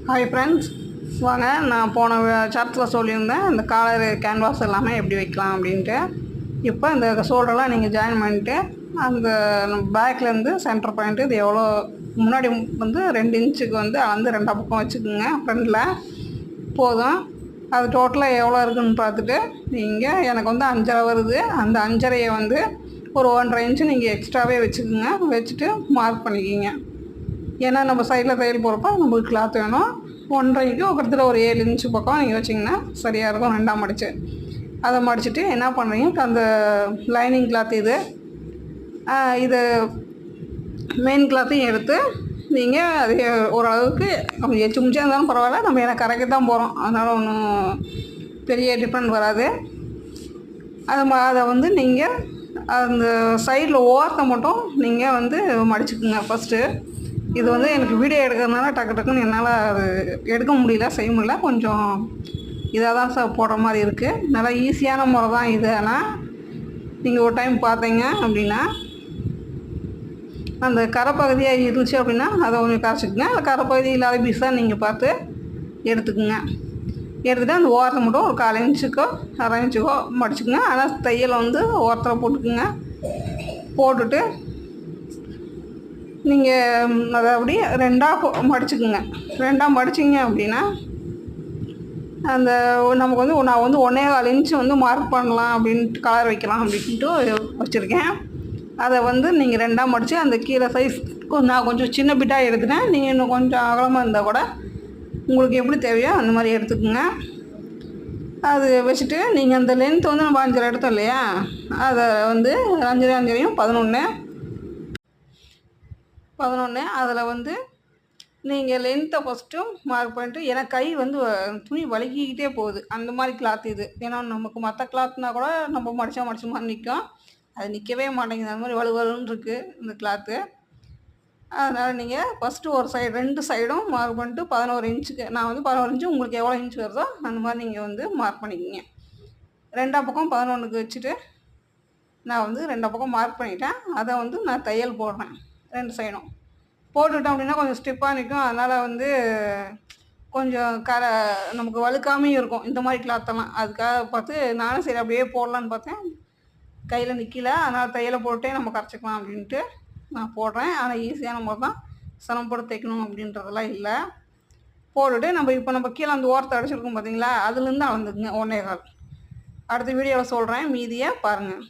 Hi friends, வாங்க. நான் போன சாப்டரில் சொல்லியிருந்தேன் இந்த காலர் கேன்வாஸ் எல்லாமே எப்படி வைக்கலாம் அப்படின்ட்டு. இப்போ இந்த ஷோல்டர்லாம் நீங்கள் ஜாயின் பண்ணிவிட்டு அந்த பேக்லேருந்து சென்டர் பாயிண்ட்டு இது எவ்வளோ முன்னாடி வந்து 2 இன்ச்சுக்கு வந்து அளந்து 2 பக்கம் வச்சுக்கோங்க. ஃப்ரண்டில் போதும். அது டோட்டலாக எவ்வளோ இருக்குதுன்னு பார்த்துட்டு நீங்கள் எனக்கு வந்து 5.5 வருது. அந்த 5.5 வந்து ஒரு 1.5 இன்ச்சு நீங்கள் எக்ஸ்ட்ராவே வச்சுக்கோங்க. வச்சுட்டு மார்க் பண்ணிக்கிங்க. ஏன்னா நம்ம சைடில் தையல் போகிறப்ப நம்மளுக்கு கிளாத் வேணும். 1.5க்கு ஒருத்தர் ஒரு 7 இன்ச்சு பக்கம் நீங்கள் வச்சிங்கன்னா சரியாக இருக்கும். 2ஆக மடித்து அதை மடிச்சுட்டு என்ன பண்ணுறீங்க, அந்த லைனிங் கிளாத் இது மெயின் கிளாத்தையும் எடுத்து நீங்கள் அது ஓரளவுக்கு நம்ம எச்சு முடிச்சா இருந்தாலும் பரவாயில்ல, நம்ம எனக்கு கரைக்க தான் போகிறோம். அதனால் ஒன்றும் பெரிய டிஃப்ரெண்ட் வராது. அதை வந்து நீங்கள் அந்த சைடில் ஓரத்தை மட்டும் நீங்கள் வந்து மடிச்சுக்குங்க ஃபஸ்ட்டு. இது வந்து எனக்கு வீடியோ எடுக்கிறதுனால டக்குன்னு என்னால் அது எடுக்க முடியல, செய்ய முடியல. கொஞ்சம் இதாக தான் போடுற மாதிரி இருக்குது. நல்லா ஈஸியான முறை தான் இது. ஆனால் நீங்கள் ஒரு டைம் பார்த்தீங்க அப்படின்னா அந்த கரைப்பகுதியாக இருந்துச்சு அப்படின்னா அதை கொஞ்சம் கரைச்சிக்குங்க. அந்த கரைப்பகுதி இல்லாத பீஸாக நீங்கள் பார்த்து எடுத்துக்குங்க. எடுத்துகிட்டு அந்த ஓரத்தை மட்டும் ஒரு 1/4 இன்ச்சுக்கோ 1/2 இன்ச்சுக்கோ மடிச்சுக்குங்க. ஆனால் தையலை வந்து ஓரத்தில் போட்டுக்குங்க. போட்டுட்டு நீங்கள் அதை அப்படியே 2ஆக மடிச்சுக்குங்க. 2ஆக மடிச்சிங்க அப்படின்னா அந்த நமக்கு வந்து நான் வந்து 1.25 இன்ச்சு வந்து மார்க் பண்ணலாம் அப்படின்ட்டு கலர் வைக்கலாம் அப்படின்ட்டு வச்சுருக்கேன். அதை வந்து நீங்கள் 2ஆக மடித்து அந்த கீழே சைஸ் நான் கொஞ்சம் சின்ன பிட்டாக எடுத்துட்டேன். நீங்கள் இன்னும் கொஞ்சம் அகலமாக இருந்தால் கூட உங்களுக்கு எப்படி தேவையோ அந்த மாதிரி எடுத்துக்கோங்க. அது வச்சுட்டு நீங்கள் அந்த லென்த் வந்து நம்ம 5.5 எடுத்தோம் இல்லையா, அதை வந்து 5.5 11 அதில் வந்து நீங்கள் லென்த்தை ஃபஸ்ட்டு மார்க் பண்ணிட்டு, ஏன்னா கை வந்து துணி வலிக்கிக்கிட்டே போகுது. அந்த மாதிரி கிளாத் இது. ஏன்னா நமக்கு மற்ற கிளாத்னால் கூட நம்ம மடித்தா மாதிரி நிற்கும். அது நிற்கவே மாட்டேங்குது. அந்த மாதிரி வலுவலுன்னு இருக்குது இந்த கிளாத்து. அதனால் நீங்கள் ஃபஸ்ட்டு ஒரு சைடு 2 சைடும் மார்க் பண்ணிட்டு 11 இன்ச்சுக்கு, நான் வந்து 11 இன்ச்சு உங்களுக்கு எவ்வளோ இன்ச்சு வருதோ அந்த மாதிரி நீங்கள் வந்து மார்க் பண்ணிக்கிங்க. 2ஆம் பக்கம் 11க்கு வச்சுட்டு நான் வந்து 2ஆம் பக்கம் மார்க் பண்ணிட்டேன். அதை வந்து நான் தையல் போடுறேன் 2 சைடும். போட்டுவிட்டோம் அப்படின்னா கொஞ்சம் ஸ்டிப்பாக நிற்கும். அதனால் வந்து கொஞ்சம் நமக்கு வழுக்காமையும் இருக்கும் இந்த மாதிரி கிளாத்தெல்லாம். அதுக்காக பார்த்து நானும் சரி அப்படியே போடலான்னு பார்த்தேன், கையில் நிற்கல. அதனால் தையலை போட்டே நம்ம கரைச்சிக்கலாம் அப்படின்ட்டு நான் போடுறேன். ஆனால் ஈஸியான முறை தான், சிரமப்பட்டு தைக்கணும் அப்படின்றதெல்லாம் இல்லை. போட்டுட்டு நம்ம கீழே அந்த ஓரத்தை அடிச்சிருக்கோம் பார்த்தீங்களா, அதுலேருந்து அளந்துக்குங்க 1.25. அடுத்த வீடியோவில் சொல்கிறேன், மீதியை பாருங்கள்.